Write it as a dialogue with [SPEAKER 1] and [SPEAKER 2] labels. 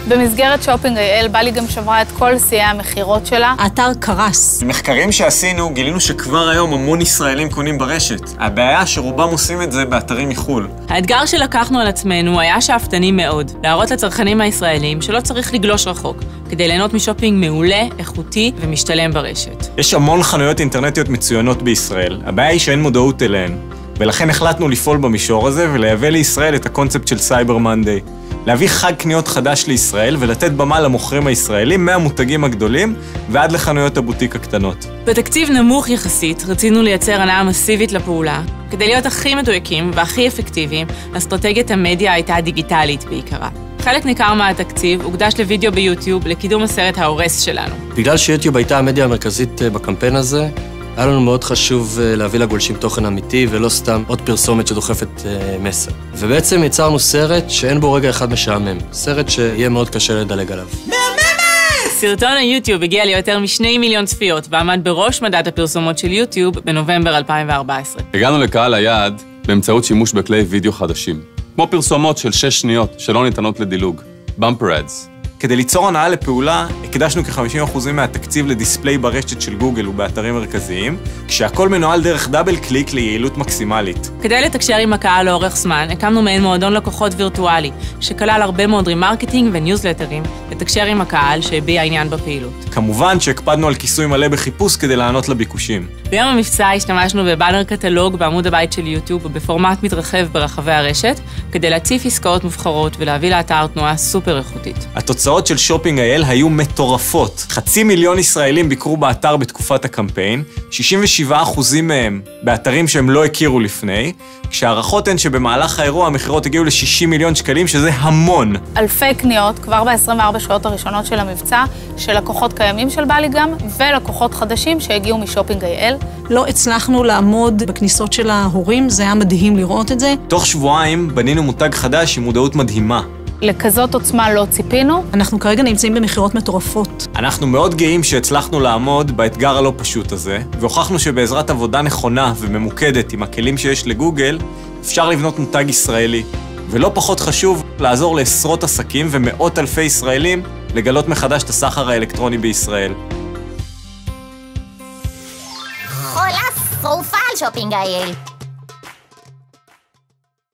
[SPEAKER 1] במסגרת שופינג.il בלי גם שברה את כל שיאי המחירות שלה.
[SPEAKER 2] האתר קרס.
[SPEAKER 3] במחקרים שעשינו גילינו שכבר היום המון ישראלים קונים ברשת. הבעיה שרובם עושים את זה באתרים מחול.
[SPEAKER 4] האתגר שלקחנו על עצמנו היה שאפתני מאוד, להראות לצרכנים הישראלים שלא צריך לגלוש רחוק, כדי ליהנות משופינג מעולה, איכותי ומשתלם ברשת.
[SPEAKER 3] יש המון חנויות אינטרנטיות מצוינות בישראל, הבעיה היא שאין מודעות אליהן. ולכן החלטנו לפעול במישור הזה ולייבא לישראל את הקונספט של סייבר מנדיי. להביא חג קניות חדש לישראל ולתת במה למוכרים הישראלים מהמותגים הגדולים ועד לחנויות הבוטיק הקטנות.
[SPEAKER 4] בתקציב נמוך יחסית רצינו לייצר הנאה מסיבית לפעולה. כדי להיות הכי מדויקים והכי אפקטיביים, אסטרטגיית המדיה הייתה דיגיטלית בעיקרה. חלק ניכר מהתקציב הוקדש לוידאו ביוטיוב לקידום הסרט ההורס שלנו.
[SPEAKER 5] בגלל שיוטיוב הייתה המדיה המרכזית בקמפיין הזה, היה לנו מאוד חשוב להביא לגולשים תוכן אמיתי ולא סתם עוד פרסומת שדוחפת מסר. ובעצם יצרנו סרט שאין בו רגע אחד משעמם. סרט שיהיה מאוד קשה לדלג עליו.
[SPEAKER 4] סרטון היוטיוב הגיע ליותר מ2 מיליון צפיות ועמד בראש מדד הפרסומות של יוטיוב בנובמבר 2014.
[SPEAKER 6] הגענו לקהל היעד באמצעות שימוש בכלי וידאו חדשים, כמו פרסומות של 6 שניות שלא ניתנות לדילוג, Bumper Ads.
[SPEAKER 3] כדי ליצור הנאה לפעולה, הקדשנו כ-50% מהתקציב לדיספליי ברשת של גוגל ובאתרים מרכזיים, כשהכל מנוהל דרך דאבל קליק ליעילות מקסימלית.
[SPEAKER 4] כדי לתקשר עם הקהל לאורך זמן, הקמנו מעין מועדון לקוחות וירטואלי, שכלל הרבה מאוד רימרקטינג וניוזלטרים, לתקשר עם הקהל שהביע עניין בפעילות.
[SPEAKER 3] כמובן שהקפדנו על כיסוי מלא בחיפוש כדי לענות לביקושים.
[SPEAKER 4] ביום המבצע השתמשנו בבאנר קטלוג בעמוד הבית של יוטיוב ובפורמט מתרחב ברחבי הרשת, כדי להציף עסקאות מובחרות ולהביא לאתר תנועה סופר איכותית.
[SPEAKER 3] התוצאות של שופינג.il היו מטורפות. 500,000 ישראלים ביקרו באתר בתקופת הקמפיין, 67% מהם באתרים שהם לא הכירו לפני, כשהערכות הן שבמהלך האירוע המחירות הגיעו ל-60 מיליון שקלים, שזה המון.
[SPEAKER 1] אלפי קניות כבר ב-24 שעות הראשונות של המבצע, של לקוחות קיימים של בלי גם, ולקוחות חדשים שהגיעו משופינג.il.
[SPEAKER 2] לא הצלחנו לעמוד בכניסות של ההורים, זה היה מדהים לראות את זה.
[SPEAKER 3] תוך שבועיים בנינו מותג חדש עם מודעות מדהימה.
[SPEAKER 1] לכזאת עוצמה לא ציפינו.
[SPEAKER 2] אנחנו כרגע נמצאים במחירות מטורפות.
[SPEAKER 3] אנחנו מאוד גאים שהצלחנו לעמוד באתגר הלא פשוט הזה, והוכחנו שבעזרת עבודה נכונה וממוקדת עם הכלים שיש לגוגל, אפשר לבנות מותג ישראלי. ולא פחות חשוב, לעזור לעשרות עסקים ומאות אלפי ישראלים לגלות מחדש את הסחר האלקטרוני בישראל.
[SPEAKER 7] חולה שרופה על שופינג.il.